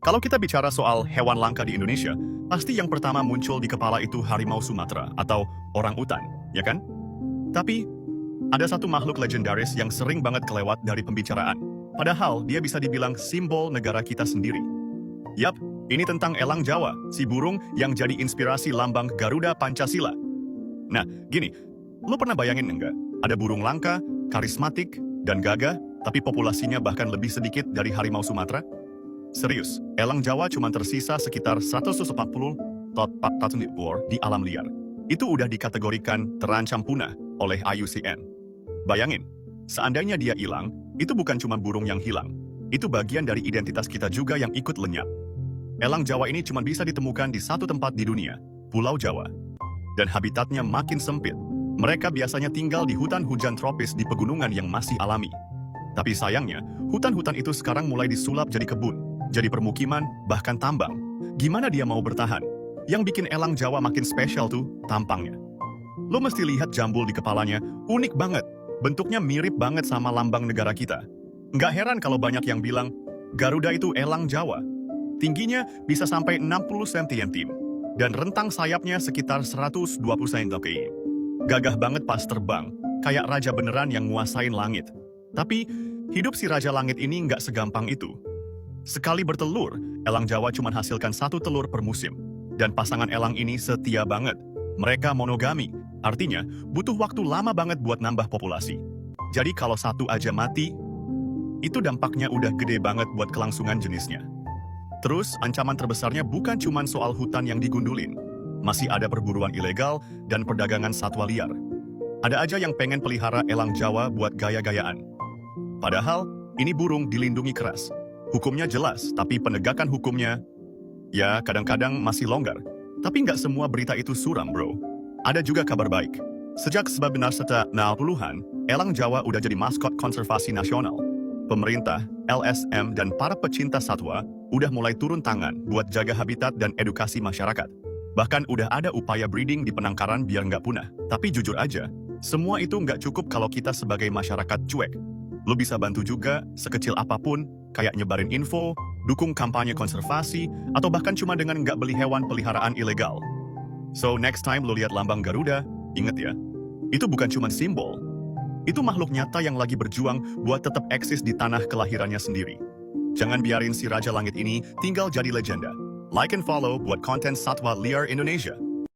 Kalau kita bicara soal hewan langka di Indonesia, pasti yang pertama muncul di kepala itu harimau Sumatera atau orang utan, ya kan? Tapi, ada satu makhluk legendaris yang sering banget kelewat dari pembicaraan. Padahal dia bisa dibilang simbol negara kita sendiri. Yap, ini tentang elang Jawa, si burung yang jadi inspirasi lambang Garuda Pancasila. Nah, gini, lo pernah bayangin enggak? Ada burung langka, karismatik, dan gagah, tapi populasinya bahkan lebih sedikit dari harimau Sumatera? Serius, elang Jawa cuma tersisa sekitar 140 tahun di alam liar. Itu udah dikategorikan terancam punah oleh IUCN. Bayangin, seandainya dia hilang, itu bukan cuma burung yang hilang. Itu bagian dari identitas kita juga yang ikut lenyap. Elang Jawa ini cuma bisa ditemukan di satu tempat di dunia, Pulau Jawa. Dan habitatnya makin sempit. Mereka biasanya tinggal di hutan hujan tropis di pegunungan yang masih alami. Tapi sayangnya, hutan-hutan itu sekarang mulai disulap jadi kebun, jadi permukiman, bahkan tambang. Gimana dia mau bertahan? Yang bikin elang Jawa makin spesial tuh, tampangnya. Lo mesti lihat jambul di kepalanya, unik banget. Bentuknya mirip banget sama lambang negara kita. Nggak heran kalau banyak yang bilang, Garuda itu elang Jawa. Tingginya bisa sampai 60 cm, dan rentang sayapnya sekitar 120 cm. Gagah banget pas terbang, kayak raja beneran yang nguasain langit. Tapi, hidup si Raja Langit ini nggak segampang itu. Sekali bertelur, elang Jawa cuma hasilkan satu telur per musim. Dan pasangan elang ini setia banget. Mereka monogami, artinya butuh waktu lama banget buat nambah populasi. Jadi kalau satu aja mati, itu dampaknya udah gede banget buat kelangsungan jenisnya. Terus, ancaman terbesarnya bukan cuma soal hutan yang digundulin. Masih ada perburuan ilegal dan perdagangan satwa liar. Ada aja yang pengen pelihara elang Jawa buat gaya-gayaan. Padahal, ini burung dilindungi keras. Hukumnya jelas, tapi penegakan hukumnya, ya kadang-kadang masih longgar. Tapi nggak semua berita itu suram, bro. Ada juga kabar baik. Sejak 1990-an, elang Jawa udah jadi maskot konservasi nasional. Pemerintah, LSM, dan para pecinta satwa udah mulai turun tangan buat jaga habitat dan edukasi masyarakat. Bahkan udah ada upaya breeding di penangkaran biar nggak punah. Tapi jujur aja, semua itu nggak cukup kalau kita sebagai masyarakat cuek. Lo bisa bantu juga, sekecil apapun, kayak nyebarin info, dukung kampanye konservasi, atau bahkan cuma dengan nggak beli hewan peliharaan ilegal. So, next time lo lihat lambang Garuda, inget ya, itu bukan cuma simbol. Itu makhluk nyata yang lagi berjuang buat tetap eksis di tanah kelahirannya sendiri. Jangan biarin si Raja Langit ini tinggal jadi legenda. Like and follow buat konten Satwa Liar Indonesia.